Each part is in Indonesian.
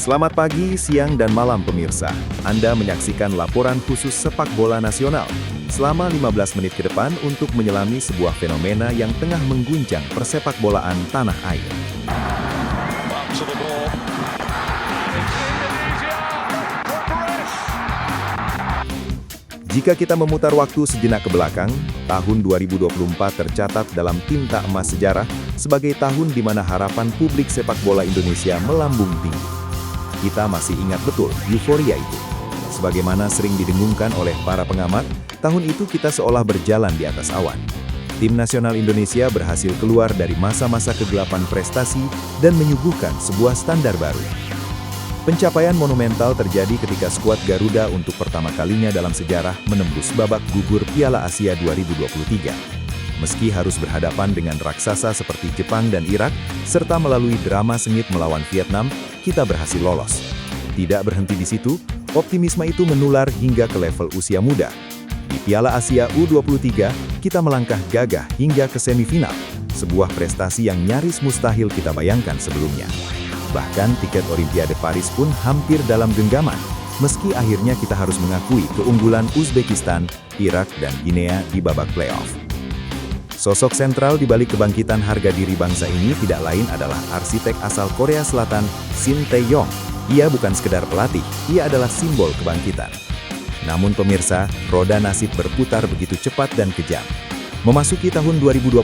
Selamat pagi, siang, dan malam pemirsa. Anda menyaksikan laporan khusus sepak bola nasional selama 15 menit ke depan untuk menyelami sebuah fenomena yang tengah mengguncang persepak bolaan tanah air. Jika kita memutar waktu sejenak ke belakang, tahun 2024 tercatat dalam tinta emas sejarah sebagai tahun di mana harapan publik sepak bola Indonesia melambung tinggi. Kita masih ingat betul euforia itu. Sebagaimana sering didengungkan oleh para pengamat, tahun itu kita seolah berjalan di atas awan. Tim nasional Indonesia berhasil keluar dari masa-masa kegelapan prestasi dan menyuguhkan sebuah standar baru. Pencapaian monumental terjadi ketika skuad Garuda untuk pertama kalinya dalam sejarah menembus babak gugur Piala Asia 2023. Meski harus berhadapan dengan raksasa seperti Jepang dan Irak, serta melalui drama sengit melawan Vietnam, kita berhasil lolos. Tidak berhenti di situ, optimisme itu menular hingga ke level usia muda. Di Piala Asia U23, kita melangkah gagah hingga ke semifinal, sebuah prestasi yang nyaris mustahil kita bayangkan sebelumnya. Bahkan tiket Olimpiade Paris pun hampir dalam genggaman, meski akhirnya kita harus mengakui keunggulan Uzbekistan, Irak, dan Guinea di babak playoff. Sosok sentral di balik kebangkitan harga diri bangsa ini tidak lain adalah arsitek asal Korea Selatan, Shin Tae-yong. Ia bukan sekedar pelatih, ia adalah simbol kebangkitan. Namun pemirsa, roda nasib berputar begitu cepat dan kejam. Memasuki tahun 2025,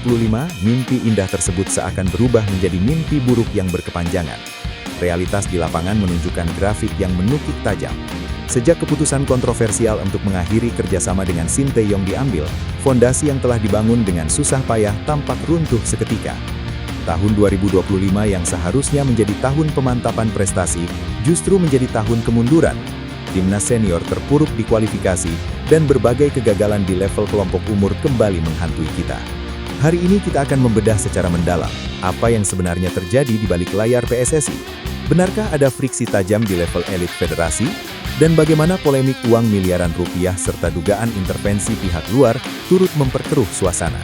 mimpi indah tersebut seakan berubah menjadi mimpi buruk yang berkepanjangan. Realitas di lapangan menunjukkan grafik yang menukik tajam. Sejak keputusan kontroversial untuk mengakhiri kerjasama dengan Shin Tae-yong diambil, fondasi yang telah dibangun dengan susah payah tampak runtuh seketika. Tahun 2025 yang seharusnya menjadi tahun pemantapan prestasi, justru menjadi tahun kemunduran. Timnas senior terpuruk di kualifikasi, dan berbagai kegagalan di level kelompok umur kembali menghantui kita. Hari ini kita akan membedah secara mendalam apa yang sebenarnya terjadi di balik layar PSSI. Benarkah ada friksi tajam di level elit federasi? Dan bagaimana polemik uang miliaran rupiah serta dugaan intervensi pihak luar turut memperkeruh suasana?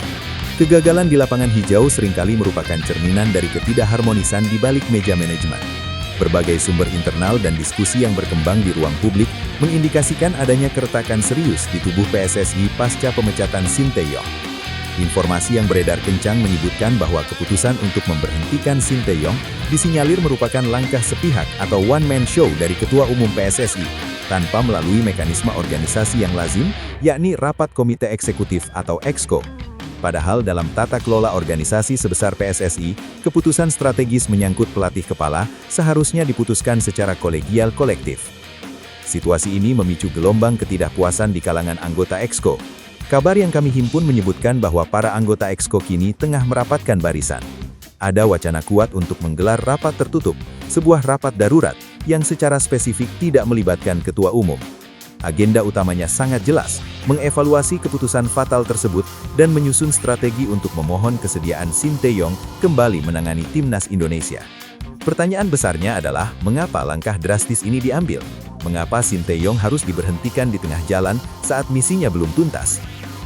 Kegagalan di lapangan hijau seringkali merupakan cerminan dari ketidakharmonisan di balik meja manajemen. Berbagai sumber internal dan diskusi yang berkembang di ruang publik mengindikasikan adanya keretakan serius di tubuh PSSI pasca pemecatan Shin Tae-yong. Informasi yang beredar kencang menyebutkan bahwa keputusan untuk memberhentikan Shin Tae-yong disinyalir merupakan langkah sepihak atau one-man show dari Ketua Umum PSSI, tanpa melalui mekanisme organisasi yang lazim, yakni Rapat Komite Eksekutif atau EXCO. Padahal dalam tata kelola organisasi sebesar PSSI, keputusan strategis menyangkut pelatih kepala seharusnya diputuskan secara kolegial kolektif. Situasi ini memicu gelombang ketidakpuasan di kalangan anggota EXCO. Kabar yang kami himpun menyebutkan bahwa para anggota EXCO kini tengah merapatkan barisan. Ada wacana kuat untuk menggelar rapat tertutup, sebuah rapat darurat yang secara spesifik tidak melibatkan ketua umum. Agenda utamanya sangat jelas, mengevaluasi keputusan fatal tersebut dan menyusun strategi untuk memohon kesediaan Shin Tae-yong kembali menangani timnas Indonesia. Pertanyaan besarnya adalah, mengapa langkah drastis ini diambil? Mengapa Shin Tae-yong harus diberhentikan di tengah jalan saat misinya belum tuntas?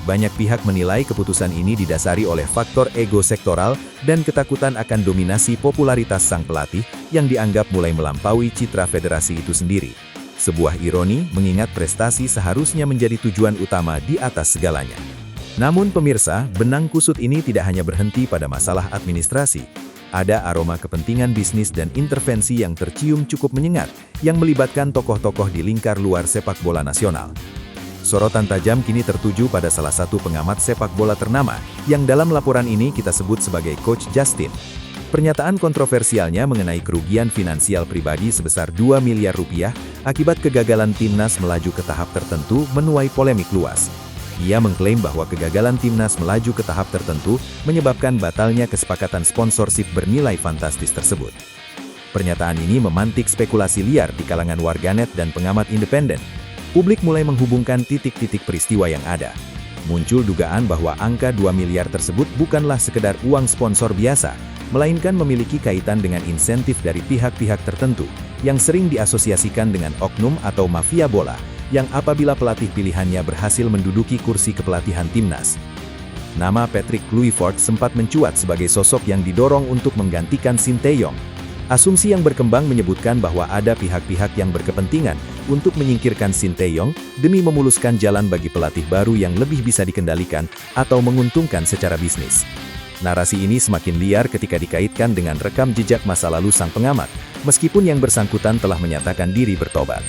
Banyak pihak menilai keputusan ini didasari oleh faktor ego sektoral dan ketakutan akan dominasi popularitas sang pelatih yang dianggap mulai melampaui citra federasi itu sendiri. Sebuah ironi mengingat prestasi seharusnya menjadi tujuan utama di atas segalanya. Namun pemirsa, benang kusut ini tidak hanya berhenti pada masalah administrasi. Ada aroma kepentingan bisnis dan intervensi yang tercium cukup menyengat, yang melibatkan tokoh-tokoh di lingkar luar sepak bola nasional. Sorotan tajam kini tertuju pada salah satu pengamat sepak bola ternama, yang dalam laporan ini kita sebut sebagai Coach Justin. Pernyataan kontroversialnya mengenai kerugian finansial pribadi sebesar 2 miliar rupiah akibat kegagalan timnas melaju ke tahap tertentu menuai polemik luas. Ia mengklaim bahwa kegagalan timnas melaju ke tahap tertentu menyebabkan batalnya kesepakatan sponsorship bernilai fantastis tersebut. Pernyataan ini memantik spekulasi liar di kalangan warganet dan pengamat independen. Publik mulai menghubungkan titik-titik peristiwa yang ada. Muncul dugaan bahwa angka 2 miliar tersebut bukanlah sekedar uang sponsor biasa, melainkan memiliki kaitan dengan insentif dari pihak-pihak tertentu, yang sering diasosiasikan dengan oknum atau mafia bola, yang apabila pelatih pilihannya berhasil menduduki kursi kepelatihan timnas. Nama Patrick Kluivert sempat mencuat sebagai sosok yang didorong untuk menggantikan Shin Tae-yong. Asumsi yang berkembang menyebutkan bahwa ada pihak-pihak yang berkepentingan untuk menyingkirkan Sinteyong demi memuluskan jalan bagi pelatih baru yang lebih bisa dikendalikan atau menguntungkan secara bisnis. Narasi ini semakin liar ketika dikaitkan dengan rekam jejak masa lalu sang pengamat, meskipun yang bersangkutan telah menyatakan diri bertobat.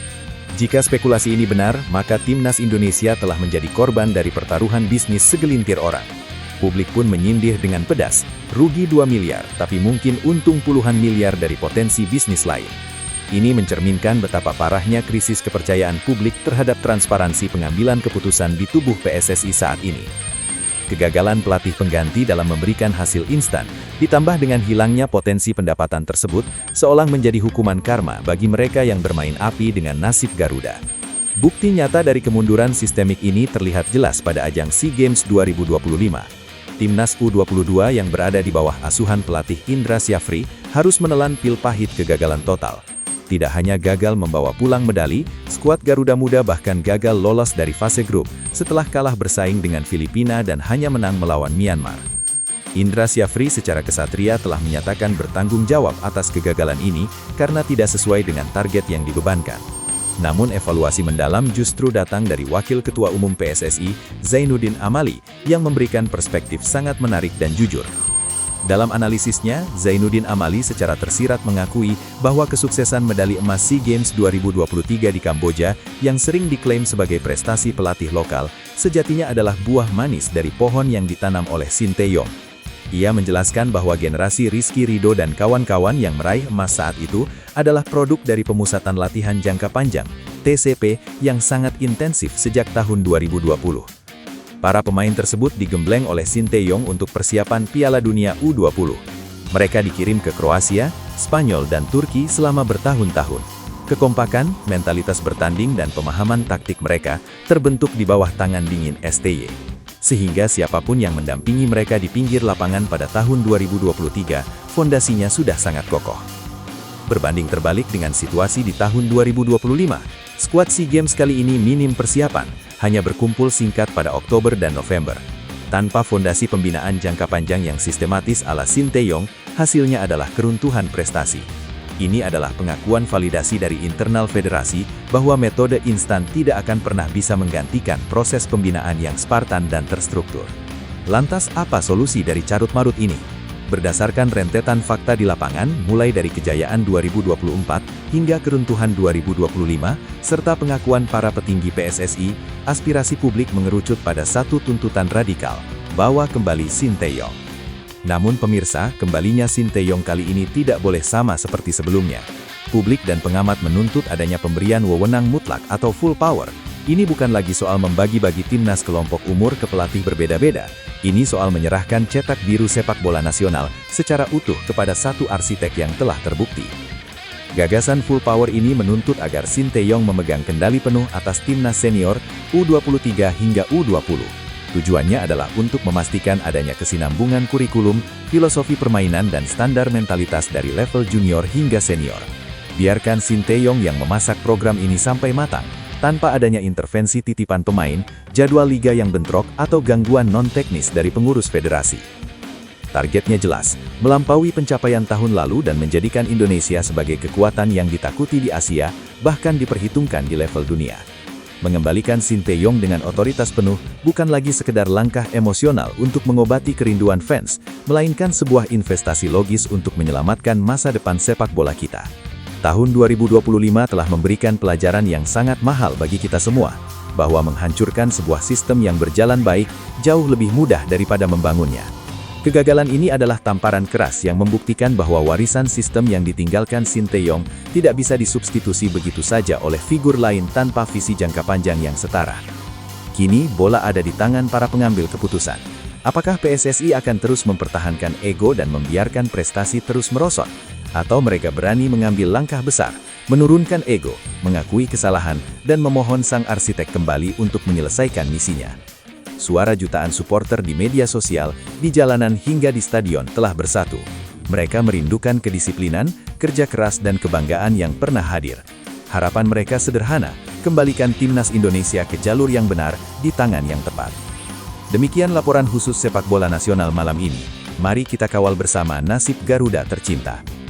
Jika spekulasi ini benar, maka timnas Indonesia telah menjadi korban dari pertaruhan bisnis segelintir orang. Publik pun menyindir dengan pedas, rugi 2 miliar, tapi mungkin untung puluhan miliar dari potensi bisnis lain. Ini mencerminkan betapa parahnya krisis kepercayaan publik terhadap transparansi pengambilan keputusan di tubuh PSSI saat ini. Kegagalan pelatih pengganti dalam memberikan hasil instan, ditambah dengan hilangnya potensi pendapatan tersebut, seolah menjadi hukuman karma bagi mereka yang bermain api dengan nasib Garuda. Bukti nyata dari kemunduran sistemik ini terlihat jelas pada ajang SEA Games 2025. Timnas U22 yang berada di bawah asuhan pelatih Indra Syafri harus menelan pil pahit kegagalan total. Tidak hanya gagal membawa pulang medali, skuad Garuda Muda bahkan gagal lolos dari fase grup setelah kalah bersaing dengan Filipina dan hanya menang melawan Myanmar. Indra Syafri secara kesatria telah menyatakan bertanggung jawab atas kegagalan ini karena tidak sesuai dengan target yang dibebankan. Namun evaluasi mendalam justru datang dari Wakil Ketua Umum PSSI, Zainuddin Amali, yang memberikan perspektif sangat menarik dan jujur. Dalam analisisnya, Zainuddin Amali secara tersirat mengakui bahwa kesuksesan medali emas SEA Games 2023 di Kamboja yang sering diklaim sebagai prestasi pelatih lokal, sejatinya adalah buah manis dari pohon yang ditanam oleh Sinteyong. Ia menjelaskan bahwa generasi Rizky Ridho dan kawan-kawan yang meraih emas saat itu adalah produk dari pemusatan latihan jangka panjang, TCP, yang sangat intensif sejak tahun 2020. Para pemain tersebut digembleng oleh Sinteyong untuk persiapan Piala Dunia U20. Mereka dikirim ke Kroasia, Spanyol dan Turki selama bertahun-tahun. Kekompakan, mentalitas bertanding dan pemahaman taktik mereka terbentuk di bawah tangan dingin STY. Sehingga siapapun yang mendampingi mereka di pinggir lapangan pada tahun 2023, fondasinya sudah sangat kokoh. Berbanding terbalik dengan situasi di tahun 2025, skuad SEA Games kali ini minim persiapan, hanya berkumpul singkat pada Oktober dan November. Tanpa fondasi pembinaan jangka panjang yang sistematis ala Sinteyong, hasilnya adalah keruntuhan prestasi. Ini adalah pengakuan validasi dari internal federasi bahwa metode instan tidak akan pernah bisa menggantikan proses pembinaan yang spartan dan terstruktur. Lantas apa solusi dari carut-marut ini? Berdasarkan rentetan fakta di lapangan, mulai dari kejayaan 2024 hingga keruntuhan 2025, serta pengakuan para petinggi PSSI, aspirasi publik mengerucut pada satu tuntutan radikal, bawa kembali Sinteyong. Namun pemirsa, kembalinya Sinteyong kali ini tidak boleh sama seperti sebelumnya. Publik dan pengamat menuntut adanya pemberian wewenang mutlak atau full power. Ini bukan lagi soal membagi-bagi timnas kelompok umur ke pelatih berbeda-beda. Ini soal menyerahkan cetak biru sepak bola nasional secara utuh kepada satu arsitek yang telah terbukti. Gagasan full power ini menuntut agar Sinteyong memegang kendali penuh atas timnas senior, U23 hingga U20. Tujuannya adalah untuk memastikan adanya kesinambungan kurikulum, filosofi permainan dan standar mentalitas dari level junior hingga senior. Biarkan Sinteyong yang memasak program ini sampai matang, tanpa adanya intervensi titipan pemain, jadwal liga yang bentrok atau gangguan non-teknis dari pengurus federasi. Targetnya jelas, melampaui pencapaian tahun lalu dan menjadikan Indonesia sebagai kekuatan yang ditakuti di Asia, bahkan diperhitungkan di level dunia. Mengembalikan Sinteyong dengan otoritas penuh bukan lagi sekedar langkah emosional untuk mengobati kerinduan fans, melainkan sebuah investasi logis untuk menyelamatkan masa depan sepak bola kita. Tahun 2025 telah memberikan pelajaran yang sangat mahal bagi kita semua, bahwa menghancurkan sebuah sistem yang berjalan baik jauh lebih mudah daripada membangunnya. Kegagalan ini adalah tamparan keras yang membuktikan bahwa warisan sistem yang ditinggalkan Sinteyong tidak bisa disubstitusi begitu saja oleh figur lain tanpa visi jangka panjang yang setara. Kini bola ada di tangan para pengambil keputusan. Apakah PSSI akan terus mempertahankan ego dan membiarkan prestasi terus merosot? Atau mereka berani mengambil langkah besar, menurunkan ego, mengakui kesalahan, dan memohon sang arsitek kembali untuk menyelesaikan misinya? Suara jutaan supporter di media sosial, di jalanan hingga di stadion telah bersatu. Mereka merindukan kedisiplinan, kerja keras dan kebanggaan yang pernah hadir. Harapan mereka sederhana, kembalikan timnas Indonesia ke jalur yang benar, di tangan yang tepat. Demikian laporan khusus sepak bola nasional malam ini. Mari kita kawal bersama nasib Garuda tercinta.